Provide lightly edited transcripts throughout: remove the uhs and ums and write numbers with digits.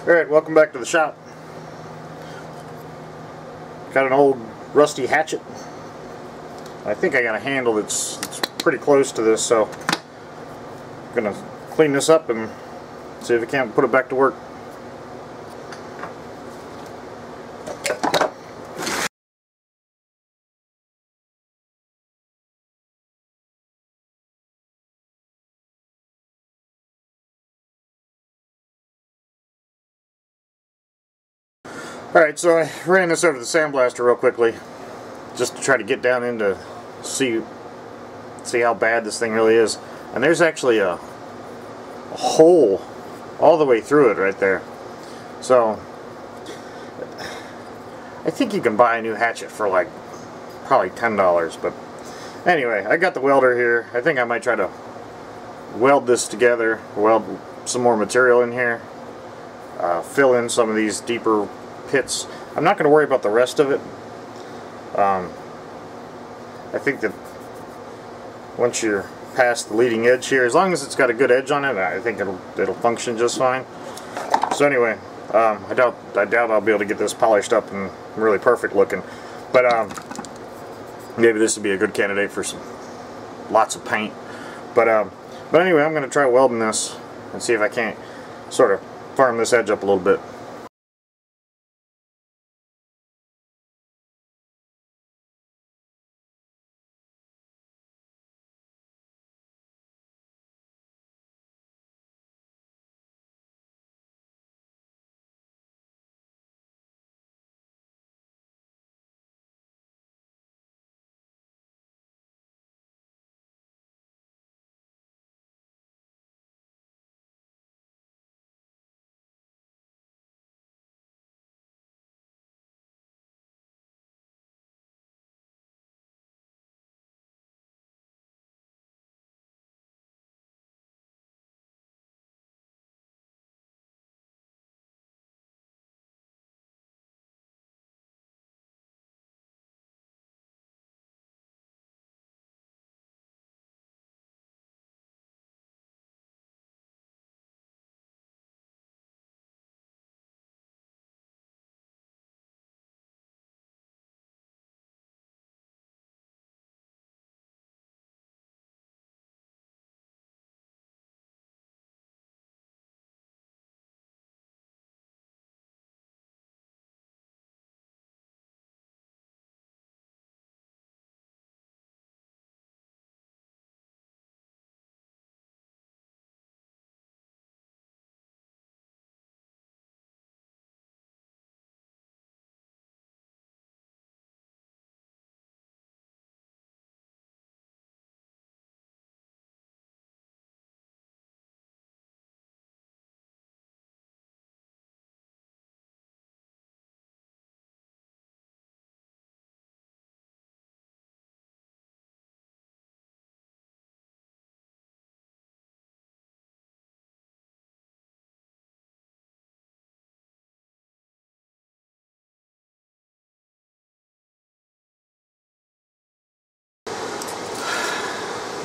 Alright, welcome back to the shop. Got an old rusty hatchet. I think I got a handle that's pretty close to this, so I'm gonna clean this up and see if I can't put it back to work. Alright, so I ran this over the sandblaster real quickly just to try to get down into see how bad this thing really is. And there's actually a hole all the way through it right there. So I think you can buy a new hatchet for like probably $10, but anyway, I got the welder here. I think I might try to weld this together, weld some more material in here, fill in some of these deeper pits. I'm not going to worry about the rest of it. I think that once you're past the leading edge here, as long as it's got a good edge on it, I think it'll function just fine. So anyway, I doubt I'll be able to get this polished up and really perfect looking, but maybe this would be a good candidate for some lots of paint. But anyway, I'm going to try welding this and see if I can't sort of firm this edge up a little bit.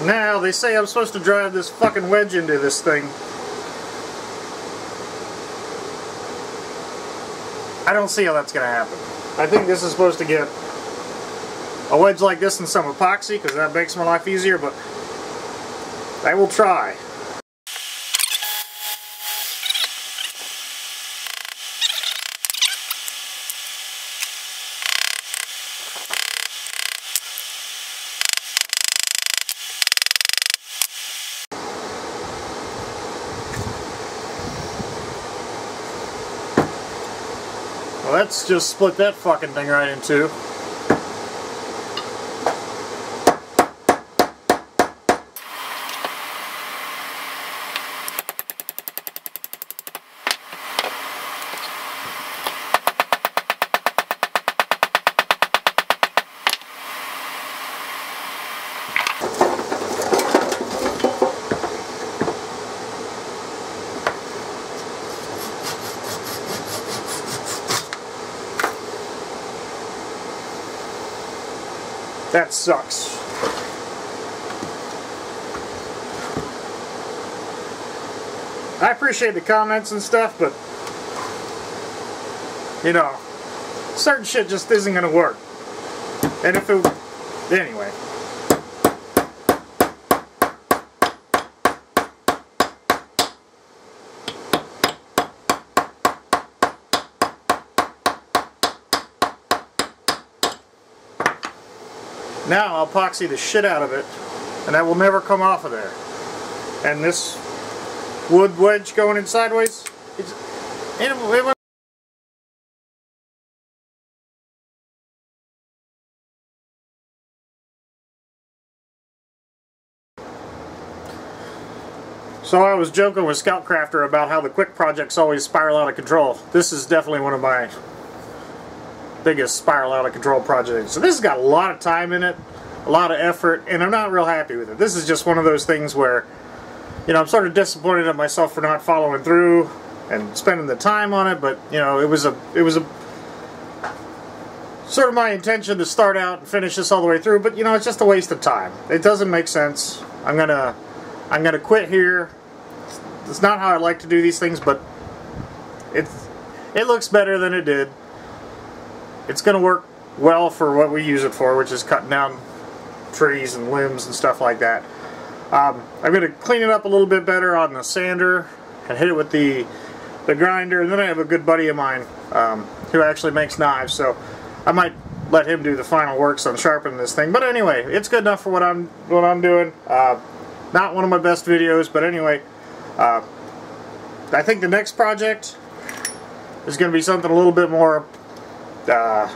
Now, they say I'm supposed to drive this fucking wedge into this thing. I don't see how that's going to happen. I think this is supposed to get a wedge like this and some epoxy, because that makes my life easier, but I will try. Let's just split that fucking thing right in two. That sucks. I appreciate the comments and stuff, but you know, certain shit just isn't going to work. And if it... Anyway. Now I'll epoxy the shit out of it, and that will never come off of there. And this wood wedge going in sideways, So I was joking with Scout Crafter about how the quick projects always spiral out of control. This is definitely one of my biggest spiral out of control projects. So this has got a lot of time in it, a lot of effort, and I'm not real happy with it. This is just one of those things where, you know, I'm sort of disappointed at myself for not following through and spending the time on it, but you know, it was a sort of my intention to start out and finish this all the way through, but you know, it's just a waste of time. It doesn't make sense. I'm gonna quit here. It's not how I like to do these things, but it looks better than it did. It's going to work well for what we use it for, which is cutting down trees and limbs and stuff like that. I'm going to clean it up a little bit better on the sander and hit it with the grinder, and then I have a good buddy of mine who actually makes knives, so I might let him do the final works on sharpening this thing. But anyway, it's good enough for what I'm doing. Not one of my best videos, but anyway, I think the next project is going to be something a little bit more well,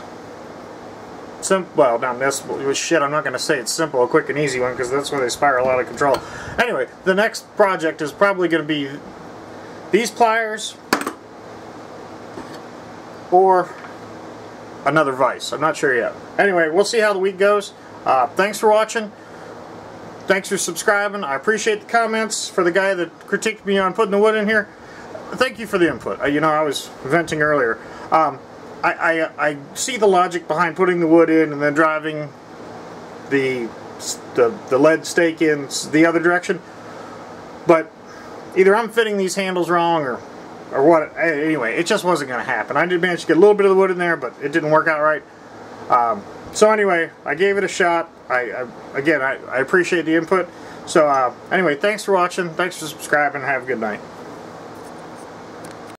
not necessarily. Shit, I'm not going to say it's simple, a quick and easy one, because that's where they spiral out of control. Anyway, the next project is probably going to be these pliers or another vise. I'm not sure yet. Anyway, we'll see how the week goes. Thanks for watching. Thanks for subscribing. I appreciate the comments. For the guy that critiqued me on putting the wood in here, thank you for the input. You know, I was venting earlier. I see the logic behind putting the wood in and then driving the lead stake in the other direction, but either I'm fitting these handles wrong or what. Anyway, it just wasn't going to happen. I did manage to get a little bit of the wood in there, but it didn't work out right. So anyway, I gave it a shot. Again, I appreciate the input. So anyway, thanks for watching. Thanks for subscribing. Have a good night.